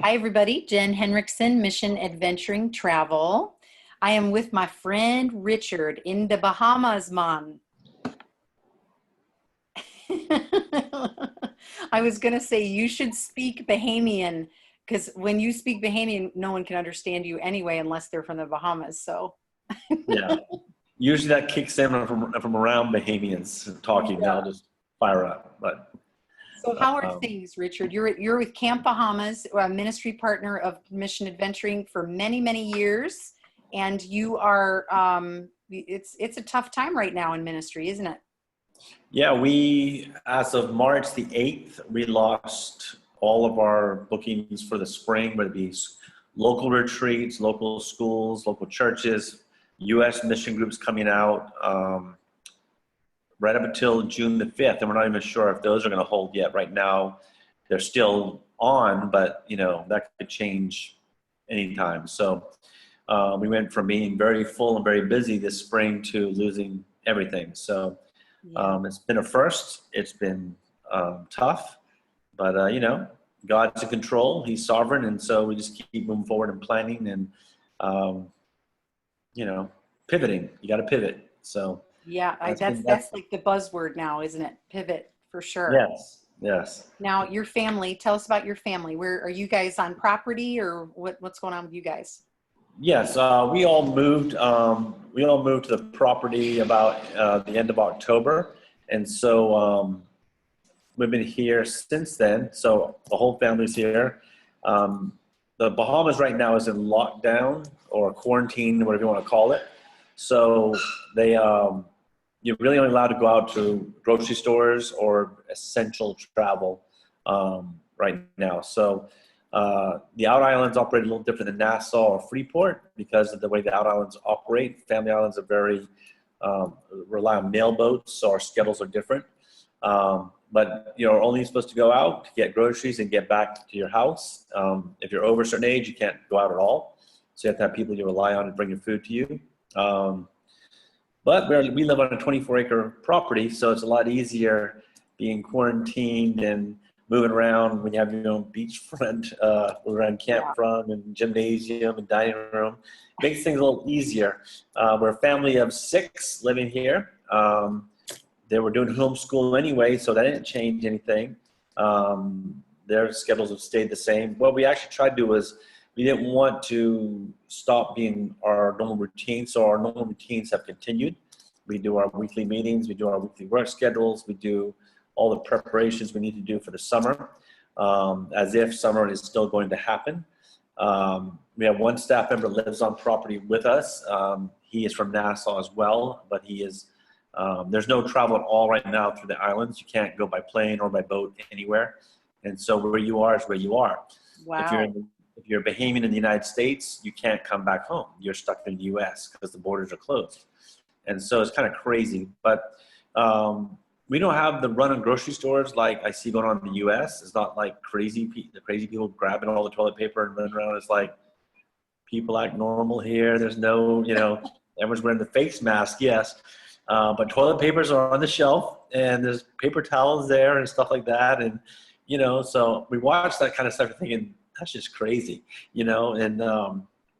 Hi, everybody. Jen Henriksen, Mission Adventuring Travel. I am with my friend Richard in the Bahamas, man. I was going to say you should speak Bahamian because when you speak Bahamian, no one can understand you anyway unless they're from the Bahamas. So, Yeah. Usually that kicks in from around Bahamians talking. yeah. I'll just fire up. But So how are um, things, Richard? You're with Camp Bahamas, a ministry partner of Mission Adventuring for many, many years, and you are it's a tough time right now in ministry, isn't it? yeah, we as of March the 8th, we lost all of our bookings for the spring, whether it be local retreats, local schools, local churches, U.S. mission groups coming out. Right up until June the 5th, and we're not even sure if those are going to hold yet. Right now, they're still on, but that could change anytime. So we went from being very full and very busy this spring to losing everything. So Yeah. it's been a first. It's been tough, but God's in control. He's sovereign, and so we just keep moving forward and planning and um, pivoting. You got to pivot. So. Yeah, That's been that's like the buzzword now, isn't it? Pivot for sure. yes. Now, your family, tell us about your family. Where are you guys on property or what's going on with you guys? Yes, we all moved. We all moved to the property about the end of October, and so we've been here since then. So the whole family's here. Um, the Bahamas right now is in lockdown or quarantine, whatever you want to call it. So they, you're really only allowed to go out to grocery stores or essential travel right now. So the out islands operate a little different than Nassau or Freeport because of the way the out islands operate. Family islands are very rely on mail boats, so our schedules are different. But you're only supposed to go out to get groceries and get back to your house. If you're over a certain age, you can't go out at all. So you have to have people you rely on to bring your food to you. But we live on a 24-acre property, so it's a lot easier being quarantined and moving around when you have your own beachfront, around Yeah. campfront and gymnasium and dining room. Makes things a little easier. We're a family of 6 living here. They were doing homeschool anyway, so that didn't change anything. Their schedules have stayed the same. What we actually tried to do was we didn't want to stop being our normal routine, so our normal routines have continued. We do our weekly meetings, we do our weekly work schedules, we do all the preparations we need to do for the summer, as if summer is still going to happen. We have one staff member that lives on property with us. He is from Nassau as well, but he is there's no travel at all right now through the islands. You can't go by plane or by boat anywhere. And so where you are is where you are. Wow. If you're Bahamian in the United States, you can't come back home. You're stuck in the U.S. because the borders are closed. And so it's kind of crazy. But we don't have the run on grocery stores like I see going on in the U.S. It's not like the crazy people grabbing all the toilet paper and running around. It's like people act normal here. There's no, everyone's wearing the face mask, yes. But toilet papers are on the shelf and there's paper towels there and stuff like that. And, so we watch that kind of stuff thinking, that's just crazy,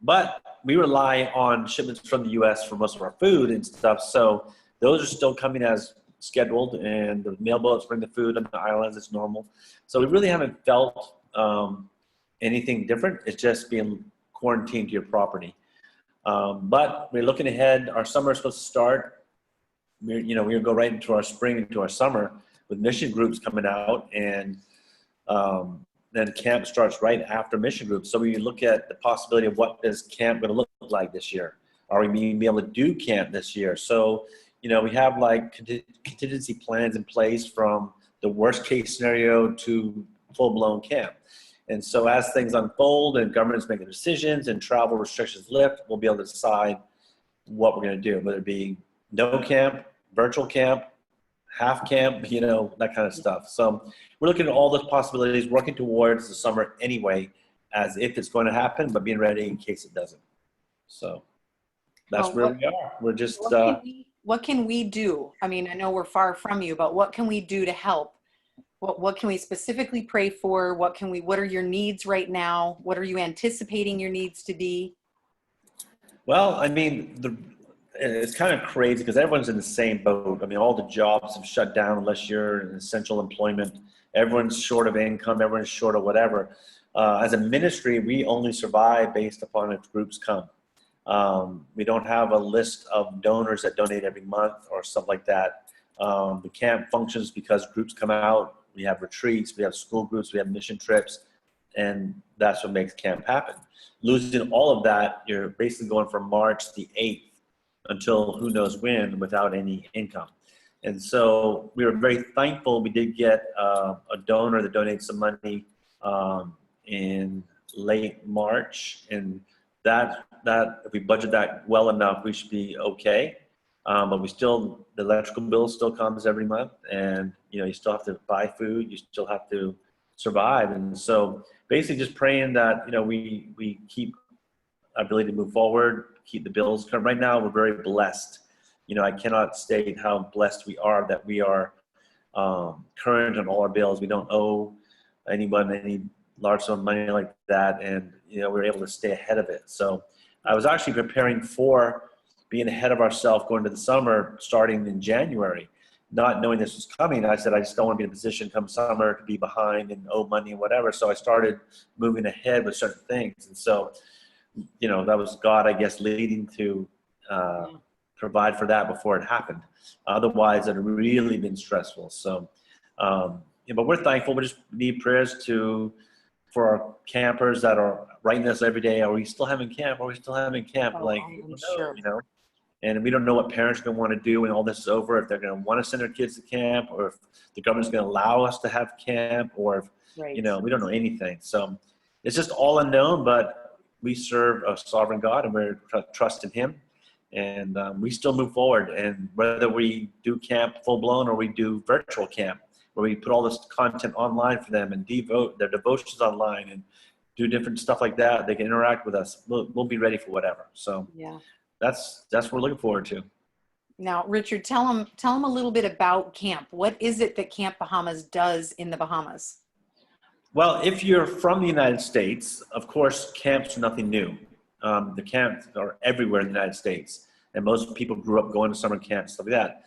but we rely on shipments from the U.S. for most of our food and stuff. So those are still coming as scheduled, and the mail boats bring the food on the islands. It's normal. So we really haven't felt anything different. It's just being quarantined to your property. But we're looking ahead. Our summer is supposed to start. We're going to go right into our spring, into our summer with mission groups coming out, and then camp starts right after mission groups. So we look at the possibility of what is camp going to look like this year. Are we going to be able to do camp this year? So, we have like contingency plans in place from the worst case scenario to full-blown camp. And so as things unfold and governments make decisions and travel restrictions lift, we'll be able to decide what we're going to do, whether it be no camp, virtual camp, half camp, that kind of stuff. So we're looking at all those possibilities, working towards the summer anyway, as if it's going to happen, but being ready in case it doesn't. So that's where we are. We're just what can we do? I mean, I know we're far from you, but what can we do to help? What can we specifically pray for? What are your needs right now? What are you anticipating your needs to be? Well, I mean, it's kind of crazy because everyone's in the same boat. I mean, all the jobs have shut down unless you're in essential employment. Everyone's short of income. Everyone's short of whatever. As a ministry, we only survive based upon if groups come. We don't have a list of donors that donate every month or stuff like that. The camp functions because groups come out. We have retreats, we have school groups, we have mission trips, and that's what makes camp happen. Losing all of that, you're basically going from March the 8th until who knows when without any income. And so we were very thankful. We did get a donor that donated some money in late March, and that if we budget that well enough, we should be okay. But the electrical bill still comes every month, and you still have to buy food, you still have to survive. And so basically just praying that we keep our ability to move forward, keep the bills covered. Right now we're very blessed. I cannot state how blessed we are that we are current on all our bills. We don't owe anyone any large sum of money like that, and we're able to stay ahead of it. So I was actually preparing for being ahead of ourselves going to the summer starting in January, not knowing this was coming. I said, I just don't want to be in a position come summer to be behind and owe money and whatever. So I started moving ahead with certain things. And so, that was God, I guess, leading to provide for that before it happened. Otherwise, it would really been stressful. So, but we're thankful. We just need prayers for our campers that are writing us every day. Are we still having camp? Are we still having camp? Oh, I'm sure. And we don't know what parents are going to want to do when all this is over, if they're going to want to send their kids to camp, or if the government's going to allow us to have camp, or if, Right. we don't know anything. So it's just all unknown, but we serve a sovereign God, and we're trusting him. And we still move forward. And whether we do camp full blown or we do virtual camp, where we put all this content online for them and devote their devotions online and do different stuff like that, they can interact with us. We'll be ready for whatever. So Yeah. that's what we're looking forward to. Now, Richard, tell them a little bit about camp. What is it that Camp Bahamas does in the Bahamas? Well, if you're from the United States, of course, camps are nothing new. The camps are everywhere in the United States, and most people grew up going to summer camps, stuff like that.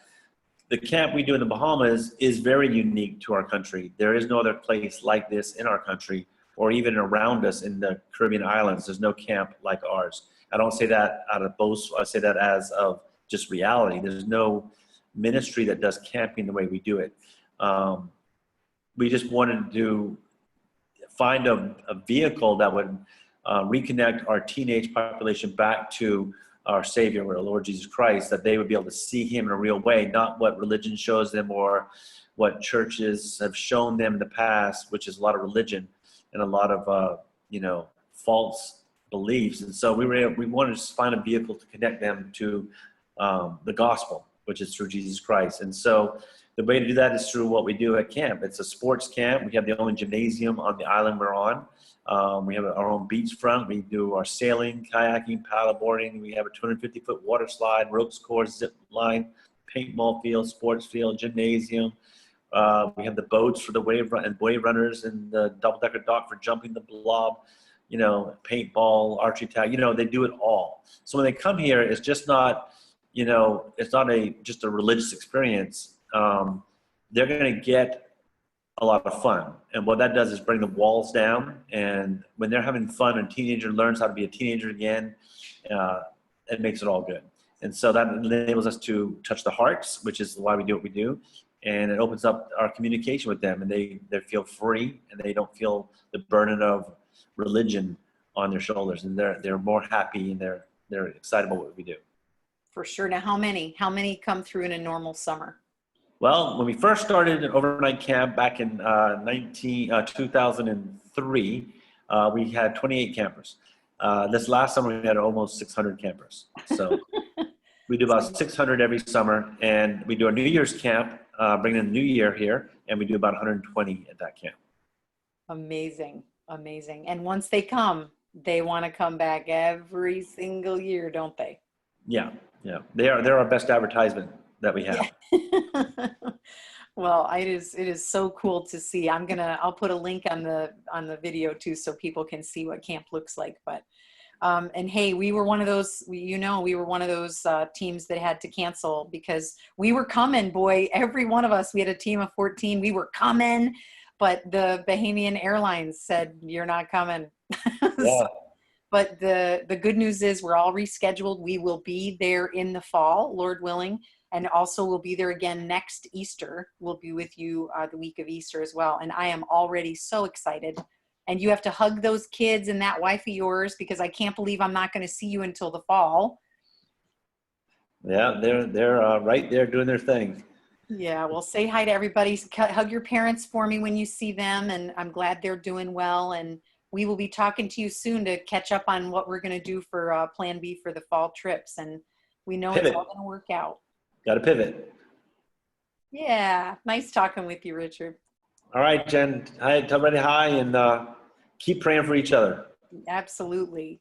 The camp we do in the Bahamas is very unique to our country. There is no other place like this in our country, or even around us in the Caribbean islands. There's no camp like ours. I don't say that out of boast. I say that as of just reality. There's no ministry that does camping the way we do it. We just wanted to find a vehicle that would reconnect our teenage population back to our Savior, our Lord Jesus Christ, that they would be able to see him in a real way, not what religion shows them or what churches have shown them in the past, which is a lot of religion and a lot of false beliefs. And so we wanted to find a vehicle to connect them to the gospel, which is through Jesus Christ. And so the way to do that is through what we do at camp. It's a sports camp. We have the only gymnasium on the island we're on. We have our own beachfront. We do our sailing, kayaking, paddleboarding. We have a 250-foot water slide, ropes course, zip line, paintball field, sports field, gymnasium. We have the boats for the wave runners, and the double-decker dock for jumping the blob. Paintball, archery tag, they do it all. So when they come here, it's just not, it's not just a religious experience. They're going to get a lot of fun. And what that does is bring the walls down. And when they're having fun and a teenager learns how to be a teenager again, it makes it all good. And so that enables us to touch the hearts, which is why we do what we do. And it opens up our communication with them, and they feel free, and they don't feel the burden of religion on their shoulders, and they're more happy, and they're excited about what we do. For sure. Now, how many come through in a normal summer? Well, when we first started an overnight camp back in 2003, we had 28 campers. This last summer we had almost 600 campers. So we do about 600 every summer, and we do a New Year's camp, bring in the New Year here, and we do about 120 at that camp. Amazing. And once they come, they want to come back every single year, don't they? Yeah. They're our best advertisement that we have. Yeah. Well, it is so cool to see. I'll put a link on the video too, so people can see what camp looks like. But and hey, we were one of those, we were one of those teams that had to cancel because we were coming, boy, every one of us, we had a team of 14, we were coming, but the Bahamian Airlines said, you're not coming. Yeah. But the good news is we're all rescheduled. We will be there in the fall, Lord willing. And also we'll be there again next Easter. We'll be with you the week of Easter as well. And I am already so excited. And you have to hug those kids and that wife of yours because I can't believe I'm not going to see you until the fall. Yeah, they're right there doing their thing. Yeah, well, say hi to everybody. Hug your parents for me when you see them. And I'm glad they're doing well. And we will be talking to you soon to catch up on what we're going to do for Plan B for the fall trips. And we know it's all Pivot. going to work out. Got to pivot. Yeah, nice talking with you, Richard. All right, Jen. Hi, tell everybody hi and keep praying for each other. Absolutely.